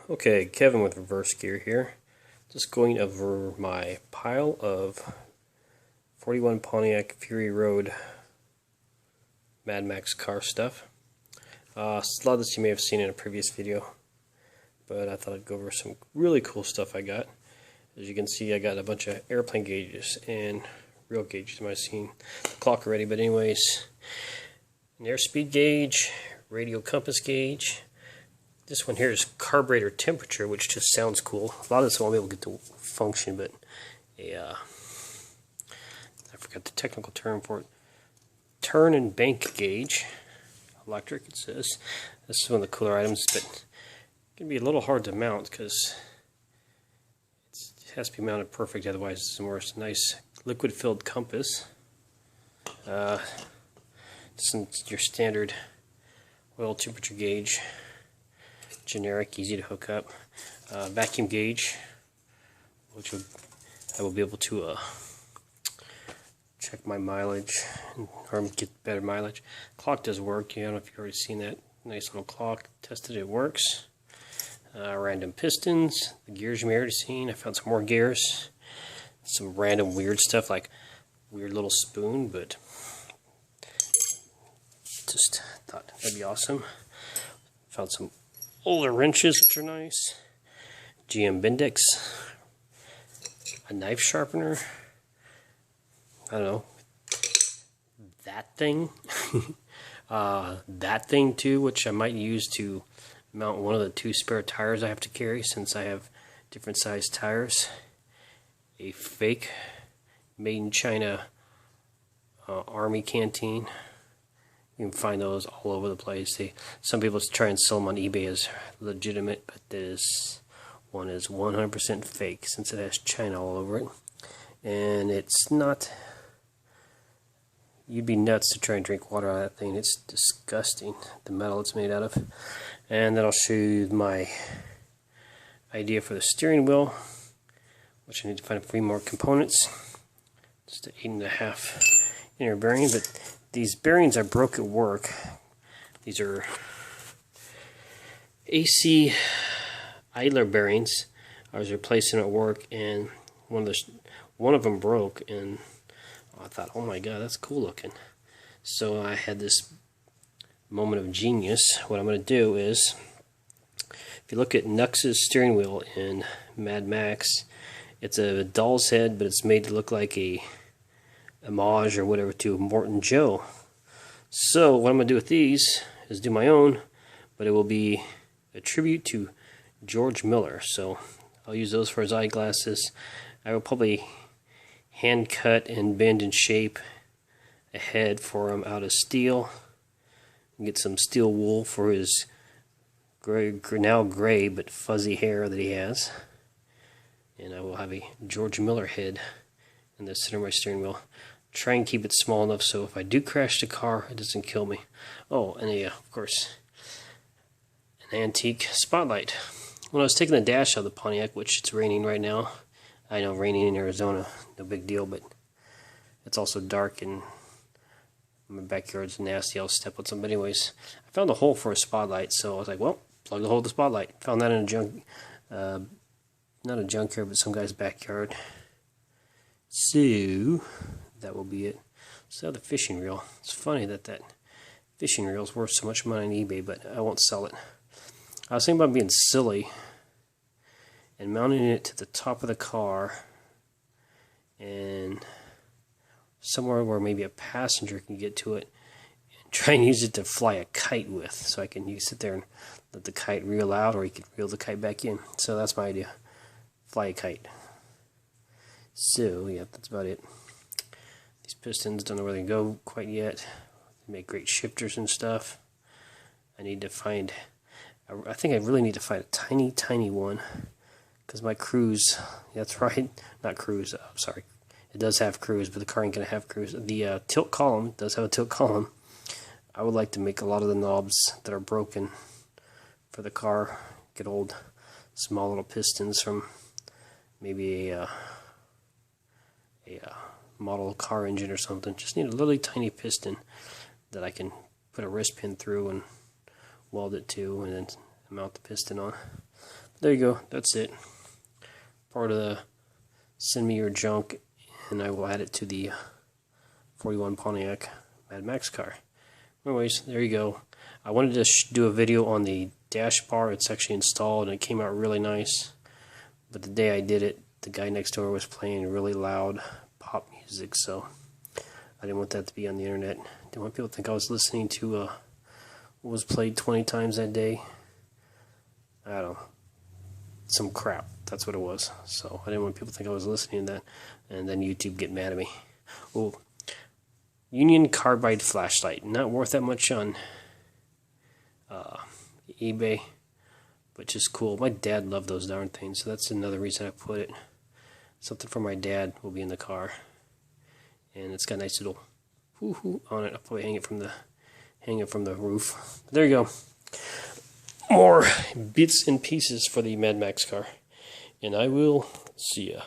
Okay, Kevin with reverse gear here. Just going over my pile of 41 Pontiac Fury Road Mad Max car stuff. A lot of this you may have seen in a previous video, but I thought I'd go over some really cool stuff I got. As you can see, I got a bunch of airplane gauges and real gauges. You might have seen the clock already, but anyways, an airspeed gauge, radial compass gauge. This one here is carburetor temperature, which just sounds cool. A lot of this I won't be able to get to function, but I forgot the technical term for it. Turn and bank gauge, electric it says. This is one of the cooler items, but it can be a little hard to mount because it has to be mounted perfect, otherwise it doesn't work. It's a nice liquid-filled compass. This is your standard oil temperature gauge. Generic, easy to hook up. Vacuum gauge, which I will be able to check my mileage or get better mileage. Clock does work. I don't know if you've already seen that. Nice little clock. Tested it works. Random pistons. The gears you may have already seen. I found some more gears. Some random weird stuff like weird little spoon, but just thought that'd be awesome. Found some older wrenches, which are nice. GM Bendix. A knife sharpener. I don't know. That thing. That thing too, which I might use to mount one of the two spare tires I have to carry since I have different size tires. A fake made in China army canteen. You can find those all over the place. Some people try and sell them on eBay as legitimate, but this one is 100% fake since it has China all over it. And it's not... You'd be nuts to try and drink water out of that thing. It's disgusting, the metal it's made out of. And then I'll show you my idea for the steering wheel, which I need to find 3 more components. Just an 8.5 inner bearing, but these bearings I broke at work. These are AC idler bearings. I was replacing at work, and one of them broke, and I thought, oh my god, that's cool looking. So I had this moment of genius. What I'm going to do is, if you look at Nux's steering wheel in Mad Max, it's a doll's head, but it's made to look like a homage or whatever to Morton Joe. So what I'm going to do with these is do my own, but it will be a tribute to George Miller. So I'll use those for his eyeglasses. I will probably hand cut and bend and shape a head for him out of steel. Get some steel wool for his now gray but fuzzy hair that he has. And I will have a George Miller head in the center of my steering wheel. Try and keep it small enough so if I do crash the car, it doesn't kill me. Oh, and of course, an antique spotlight. When I was taking the dash out of the Pontiac, which it's raining right now, I know raining in Arizona, no big deal, but it's also dark and my backyard's nasty. I'll step on some. But anyways, I found a hole for a spotlight, so I was like, well, plug the hole with the spotlight. Found that in a not a junkyard, but some guy's backyard. So that will be it. So the fishing reel. It's funny that fishing reel is worth so much money on eBay, but I won't sell it. I was thinking about being silly and mounting it to the top of the car and somewhere where maybe a passenger can get to it and try and use it to fly a kite with, so I can sit there and let the kite reel out, or you could reel the kite back in. So that's my idea. Fly a kite. So yeah, that's about it. These pistons, don't know where they go quite yet. They make great shifters and stuff. I need to find, I think I really need to find a tiny one, because my cruise, that's right, not cruise, sorry, it does have cruise, but the car ain't going to have cruise. The tilt column does have a tilt column. I would like to make a lot of the knobs that are broken for the car, get old small little pistons from maybe a model car engine or something. Just need a really tiny piston that I can put a wrist pin through and weld it to, and then mount the piston on. There you go. That's it. Part of the send me your junk, and I will add it to the 41 Pontiac Mad Max car. Anyways, there you go. I wanted to do a video on the dash bar. It's actually installed, and it came out really nice. But the day I did it, the guy next door was playing really loud pop music, so I didn't want that to be on the internet. Didn't want people to think I was listening to what was played 20 times that day. I don't know. Some crap. That's what it was. So I didn't want people to think I was listening to that, and then YouTube get mad at me. Oh, Union Carbide flashlight. Not worth that much on eBay, but just cool. My dad loved those darn things, so that's another reason I put it. Something for my dad will be in the car, and it's got a nice little hoo-hoo on it. I'll probably hang it from the roof. But there you go. More bits and pieces for the Mad Max car, and I will see ya.